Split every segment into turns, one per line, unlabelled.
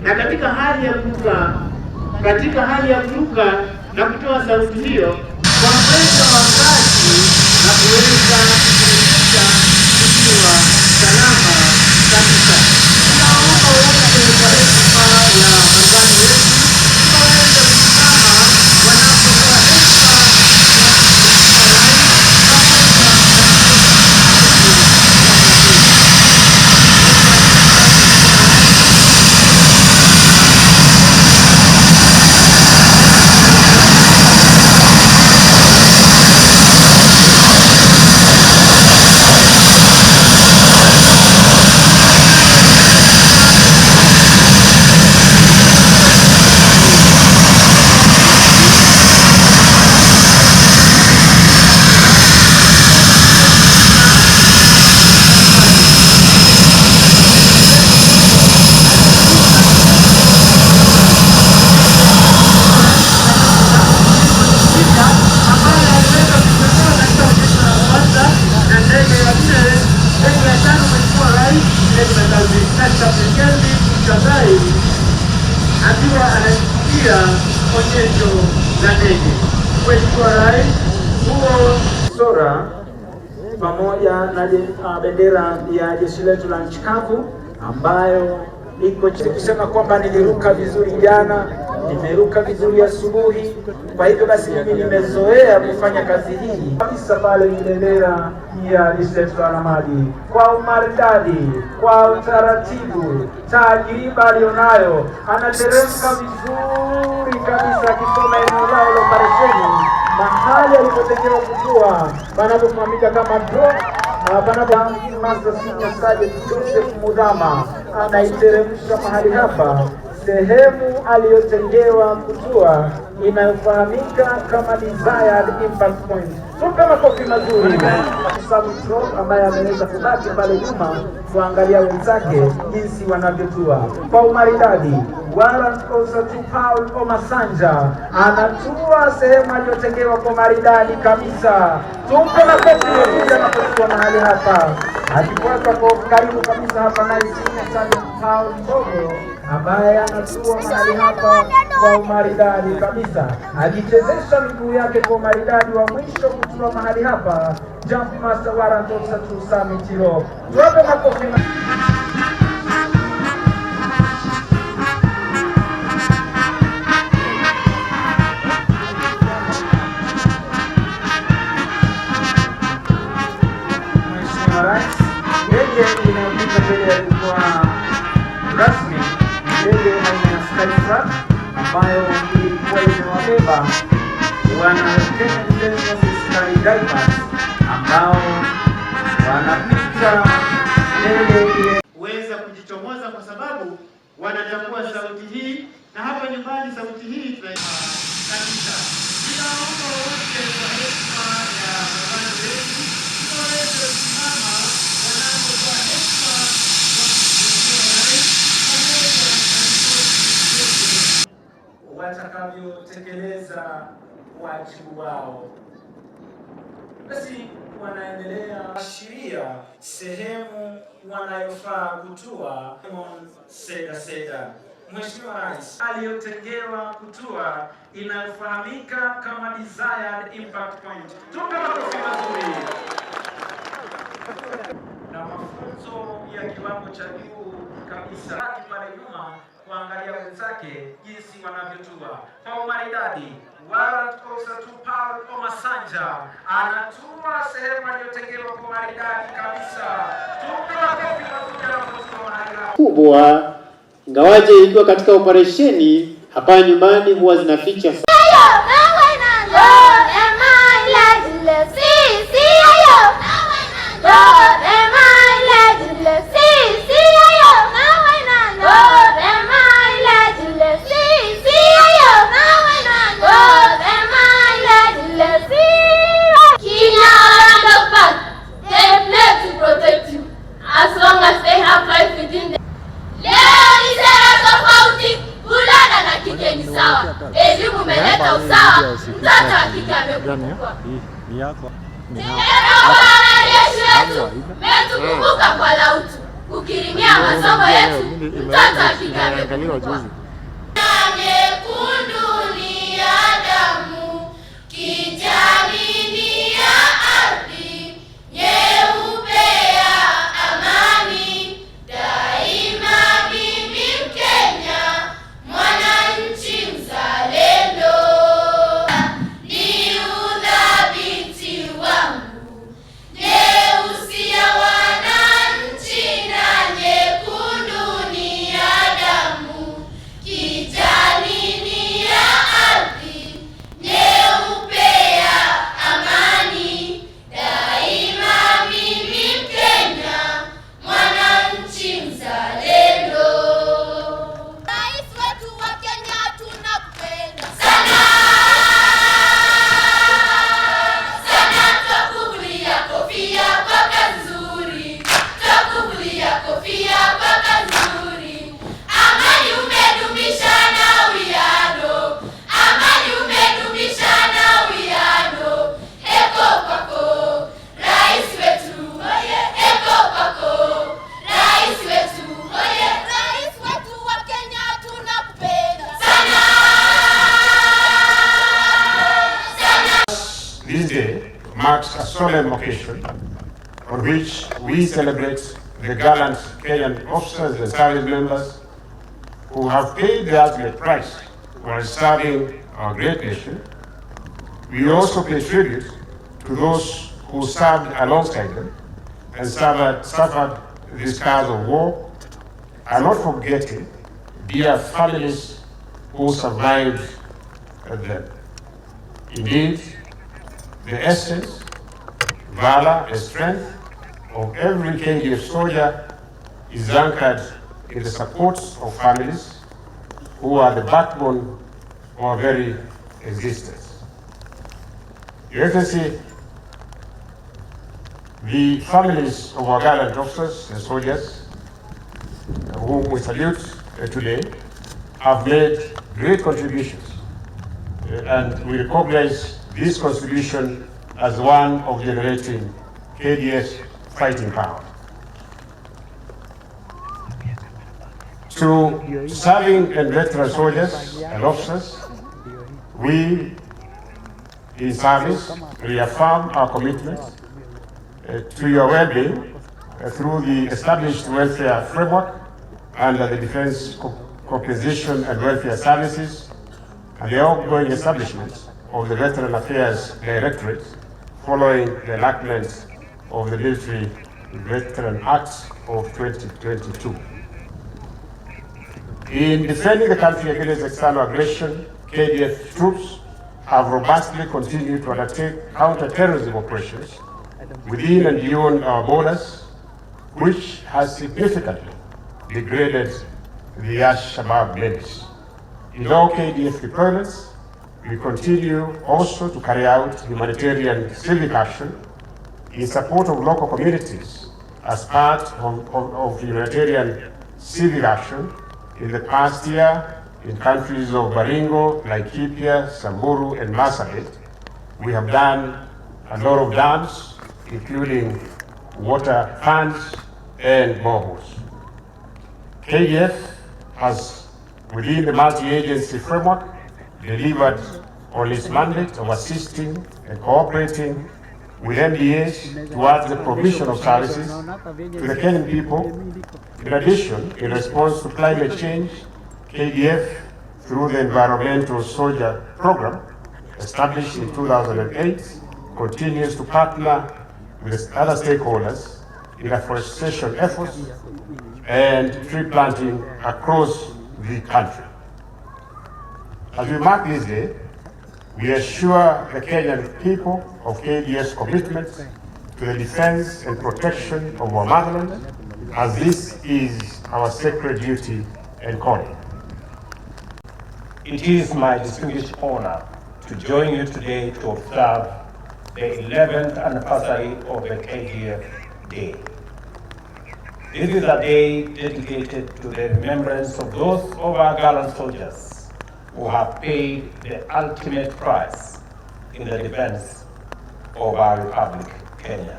na katika hali ya kuruka na kutoa sauti hiyo kwa mwendo wa kasi na kuweza kurekebisha kukiwa salama kabisa. Tunaomba wote kwa heshima ya mabwana wetu tunaweza kusimama wanapotoa heshima akiwa anashuhudia onyesho la ndege. Mheshimiwa Rais, huo sora pamoja na bendera ya jeshi letu la nchi kavu ambayo iko kusema kwamba niliruka vizuri jana, nimeruka vizuri asubuhi. Kwa hivyo basi mimi nimezoea kufanya kazi hii kabisa. Pale ni bendera ya jeshi letu la wanamaji kwa umaridadi, kwa utaratibu, tajriba alionayo, anateremka vizuri kabisa akisoma eneo lao la operesheni, mahali alipotengewa kukua panapofahamika kama drone. Master Senior Sergeant Joseph Mudhama anaiteremsha mahali hapa sehemu aliyotengewa kutua inayofahamika kama desired impact point. Tupe makofi mazuri ambaye ameweza kubaki pale nyuma kuangalia wenzake jinsi wanavyotua kwa umaridadi. Warrant Officer Paul Omasanja anatua sehemu aliyotengewa kwa maridadi kabisa. Tupe makofi mazuri anapotua mahali hapa. Akifuata kwa karibu kabisa hapa naye Senior Sergeant Paul Mbogo ambaye anatua mahali hapa kwa umaridadi kabisa, akichezesha miguu yake kwa umaridadi. Wa mwisho kutua mahali hapa Jump Master Warrant Officer Tusami Tiro. Tuwape makofi. Ndege inayopita mbele ya jukwaa rasmi, ndege aina ya Skytrack ambayo ilikuwa imewabeba wana skydivers ambao wanapita ndege ile kuweza kujichomoza, kwa sababu wanatambua sauti hii, na hapa nyumbani sauti hii kabisa. Ninaomba wote kwa heshima ya mabwana wetu tunaweza kusimama wanapotoa heshima watakavyotekeleza wajibu wao. Basi wanaendelea ashiria sehemu wanayofaa kutua. Seda Mheshimiwa Rais aliyotengewa kutua inayofahamika kama desired impact point. Tupe makofi mazuri. Na mafunzo ya kiwango cha juu kabisa pale nyuma kuangalia wenzake jinsi wanavyotua kwa umaridadi. Warrant Officer Paul Omasanja anatua sehemu aliyotengewa kwa maridadi kabisa. Tupe makofi mazuri anapotua kubwa. Ngawaje ikiwa katika operesheni hapa nyumbani huwa zinaficha elimu meleta usawa, mtoto wa kike amekuwa. Wanajeshi wetu mmetukumbuka kwa lautu.
kukirimia masomo yetu, mtoto akigawe juzi. Nyekundu ni ya damu, kijani ni ya ardhi, nyeupe ya amani, daima mimi Mkenya, mwananchi mzalendo. Ni udhabiti wangu, nyeusi ya wananchi na nyekundu ni ya damu, kijani ni ya ardhi, nyeupe ya amani, daima mimi Mkenya, mwananchi mzalendo. Rais wetu wa Kenya tunakupenda sana sana, twakuvulia kofia kwa kazi nzuri, twakuvulia kofia kwa kazi nzuri. Amani umedumisha na uwiano, amani umedumisha na uwiano. Heko kwako rais wetu, heko kwako rais wetu, rais wetu wa Kenya tunakupenda sana sana.
This day marks a solemn occasion on which we celebrate the gallant Kenyan officers and service members who have paid the ultimate price while serving our great nation. We also pay tribute to those who served alongside them and suffered the scars of war, and not forgetting dear families who survived them. Indeed, the essence, valor, and strength of every KDF soldier is anchored in the support of families who are the backbone of our very existence. Your Excellency, the families of our gallant officers and soldiers, whom we salute today, have made great contributions, and we recognize this contribution as one of generating KDF's fighting power. To serving and veteran soldiers and officers, we in service reaffirm our commitment to your well-being through the established welfare framework under the Defense Compensation and Welfare Services and the ongoing establishment of the Veteran Affairs Directorate following the enactment of the Military Veteran Act of 2022. In defending the country against external aggression, KDF troops have robustly continued to undertake counter-terrorism operations within and beyond our borders, which has significantly degraded the Al-Shabaab menace. In all KDF deployments, we continue also to carry out humanitarian civic action in support of local communities as part of humanitarian civic action. In the past year, in countries of Baringo, Laikipia, Samburu, and Marsabit, we have done a lot of dams, including water funds and boreholes. KDF has, within the multi-agency framework, delivered on its mandate of assisting and cooperating with MDAs towards the provision of services to the Kenyan people. In addition, in response to climate change, KDF, through the Environmental Soldier Program, established in 2008, continues to partner with other stakeholders in afforestation efforts and tree planting across the country. As we mark this day, we assure the Kenyan people of KDF's commitment to the defense and protection of our motherland, as this is our sacred duty and calling.
It is my distinguished honor to join you today to observe the 11th anniversary of the KDF Day. This is a day dedicated to the remembrance of those of our gallant soldiers who have paid the ultimate price in the defense of our Republic, Kenya.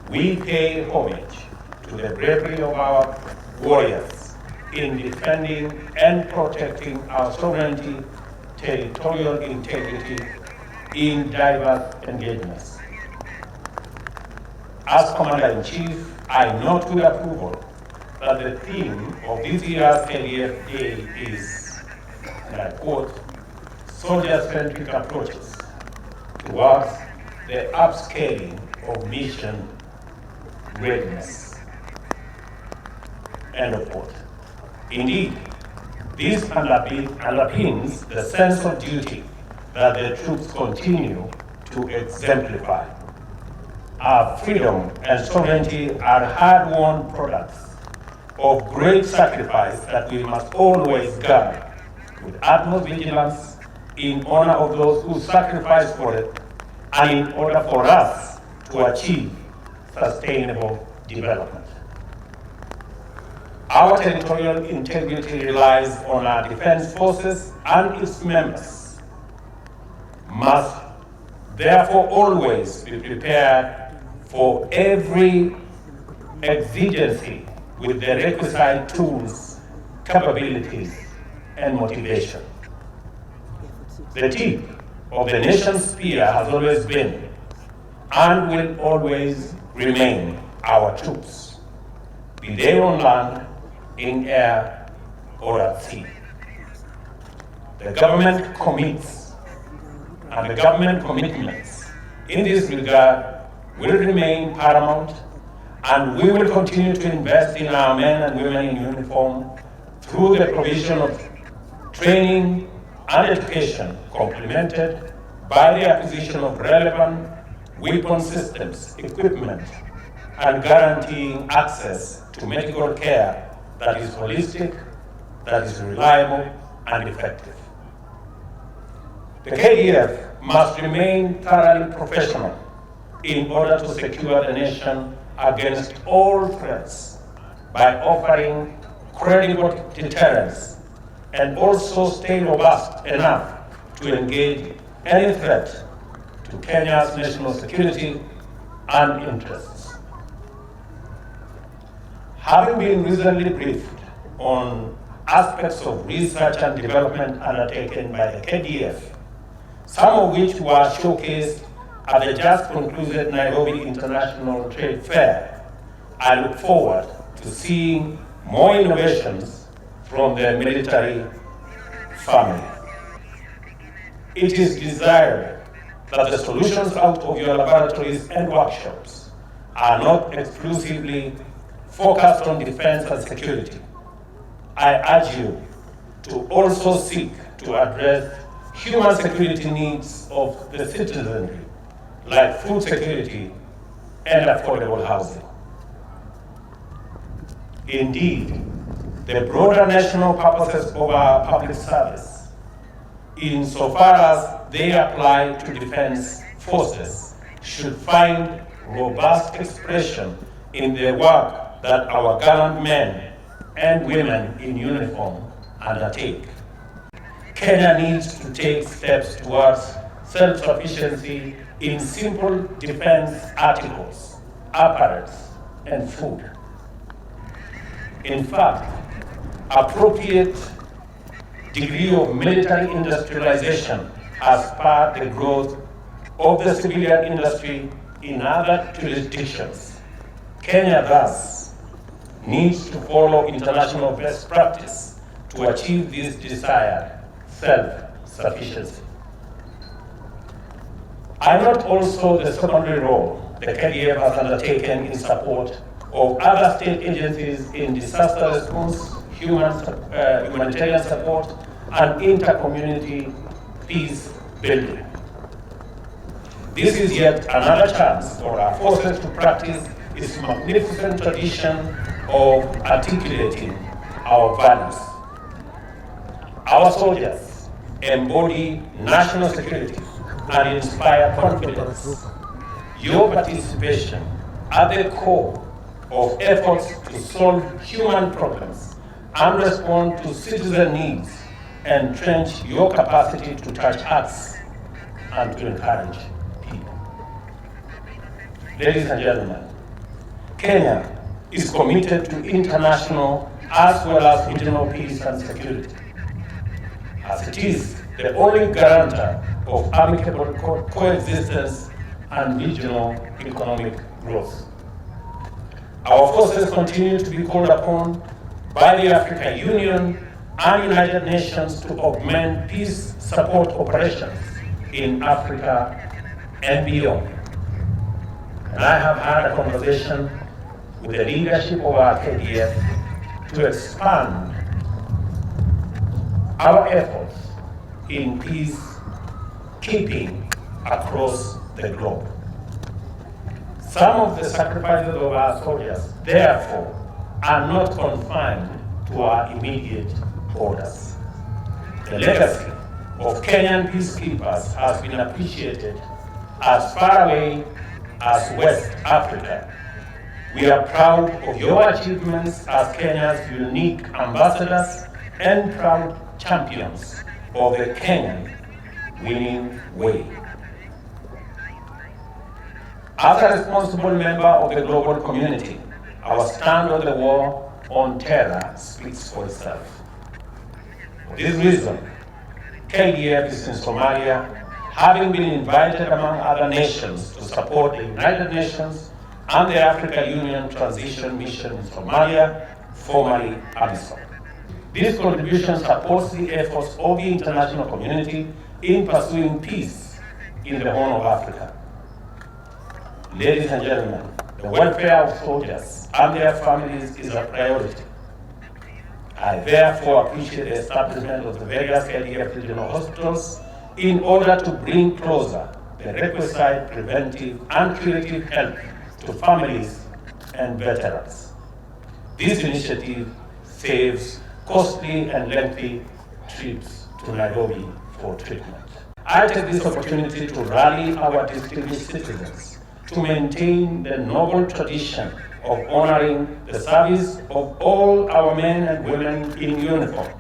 We pay homage to the bravery of our warriors in defending and protecting our sovereignty, territorial integrity in diverse engagements. As Commander-in-Chief, I note with approval that the theme of this year's KDF Day is, and I quote, soldier-centric approaches towards the upscaling of mission readiness. End of quote. Indeed, this underpins the sense of duty that the troops continue to exemplify. Our freedom and sovereignty are hard-won products of great sacrifice that we must always guard with utmost vigilance in honor of those who sacrifice for it and in order for us to achieve sustainable development. Our territorial integrity relies on our defense forces, and its members must therefore always be prepared for every exigency with the requisite tools, capabilities, and motivation. The tip of the nation's spear has always been and will always remain our troops, be they on land, in air, or at sea. The government commits, and the government commitments in this regard will remain paramount, and we will continue to invest in our men and women in uniform through the provision of training and education, complemented by the acquisition of relevant weapon systems, equipment, and guaranteeing access to medical care that is holistic, that is reliable, and effective. The KDF must remain thoroughly professional in order to secure the nation against all threats by offering credible deterrence and also stay robust enough to engage any threat to Kenya's national security and interests. Having been recently briefed on aspects of research and development undertaken by the KDF, some of which were showcased at the just concluded Nairobi International Trade Fair, I look forward to seeing more innovations from the military family. It is desired that the solutions out of your laboratories and workshops are not exclusively focused on defense and security. I urge you to also seek to address human security needs of the citizenry, like food security and affordable housing. Indeed, the broader national purposes of our public service, insofar as they apply to defense forces, should find robust expression in the work that our gallant men and women in uniform undertake. Kenya needs to take steps towards self-sufficiency in simple defense articles, apparatus, and food. In fact, appropriate degree of military industrialization has spurred the growth of the civilian industry in other jurisdictions. Kenya thus needs to follow international best practice to achieve this desired self-sufficiency. I note also the secondary role the KDF has undertaken in support of other state agencies in disaster response, humanitarian support, and inter-community peace building. This is yet another chance for our forces to practice its magnificent tradition of articulating our values. Our soldiers embody national security and inspire confidence. Your participation at the core of efforts to solve human problems and respond to citizen needs entrench your capacity to touch hearts and to encourage people. Ladies and gentlemen, Kenya is committed to international as well as regional peace and security, as it is the only guarantor of amicable coexistence and regional economic growth. Our forces continue to be called upon by the African Union and United Nations to augment peace support operations in Africa and beyond. And I have had a conversation with the leadership of our KDF to expand our efforts in peacekeeping across the globe. Some of the sacrifices of our soldiers, therefore, are not confined to our immediate borders. The legacy of Kenyan peacekeepers has been appreciated as far away as West Africa. We are proud of your achievements as Kenya's unique ambassadors and proud champions of the Kenyan winning way. As a responsible member of the global community, our stand on the war on terror speaks for itself. For this reason, KDF is in Somalia, having been invited among other nations to support the United Nations and the African Union Transition Mission in Somalia, formerly AMISOM. This contribution supports the efforts of the international community in pursuing peace in the Horn of Africa. Ladies and gentlemen, the welfare of soldiers and their families is a priority. I therefore appreciate the establishment of the various KDF regional hospitals in order to bring closer the requisite preventive and curative help to families and veterans. This initiative saves costly and lengthy trips to Nairobi for treatment. I take this opportunity to rally our distinguished citizens to maintain the noble tradition of honoring the service of all our men and women in uniform,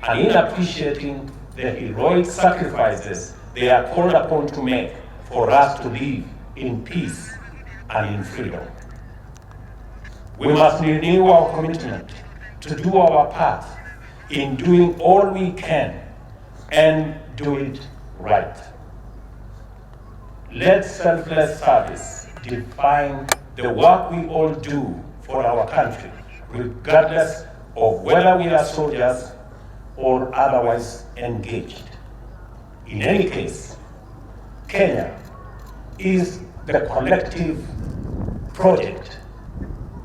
and in appreciating the heroic sacrifices they are called upon to make for us to live in peace and in freedom. We must renew our commitment to do our part in doing all we can and do it right. Let selfless service define the work we all do for our country, regardless of whether we are soldiers or otherwise engaged. In any case, Kenya is the collective project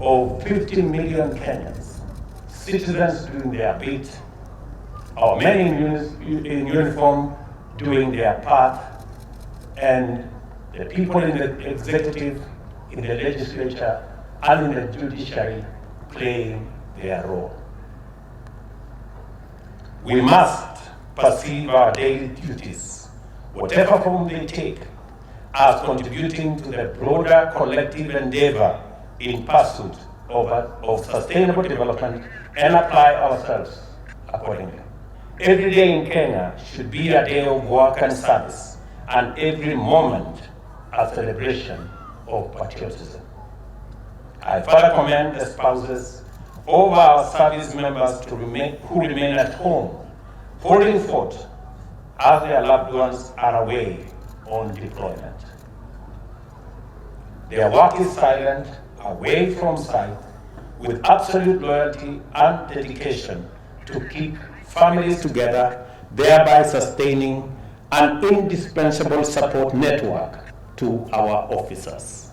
of 50 million Kenyans, citizens doing their bit, our men in uniform doing their part, and the people in the executive, in the legislature, and in the judiciary playing their role. We must perceive our daily duties, whatever form they take, as contributing to the broader collective endeavor in pursuit of sustainable development and apply ourselves accordingly. Every day in Kenya should be a day of work and service, and every moment a celebration of patriotism. I further commend the spouses of our service members who remain at home, holding fort as their loved ones are away on deployment. Their work is silent, away from sight, with absolute loyalty and dedication to keep families together, thereby sustaining an indispensable support network to our officers.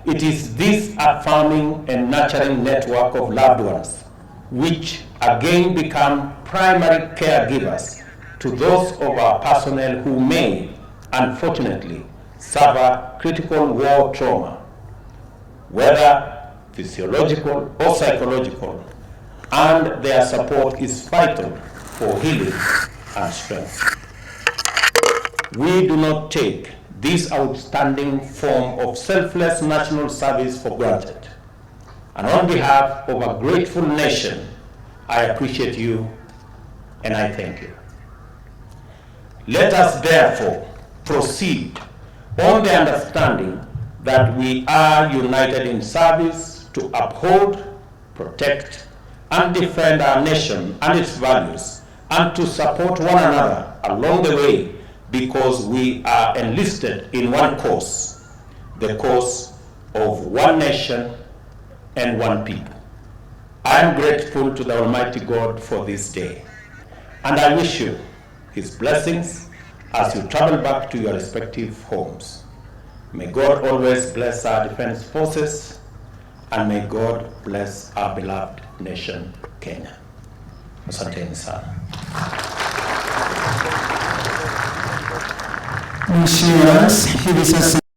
It is this affirming and nurturing network of loved ones which again become primary caregivers to those of our personnel who may, unfortunately, suffer critical war trauma, whether physiological or psychological, and their support is vital for healing and strength. We do not take this outstanding form of selfless national service for granted. And on behalf of a grateful nation, I appreciate you and I thank you. Let us therefore proceed on the understanding that we are united in service to uphold, protect, and defend our nation and its values, and to support one another along the way, because we are enlisted in one cause, the cause of one nation and one people. I am grateful to the Almighty God for this day, and I wish you His blessings as you travel back to your respective homes. May God always bless our defense forces, and may God bless our beloved nation, Kenya. Asanteni sana.
Mheshimiwa, hivi sasa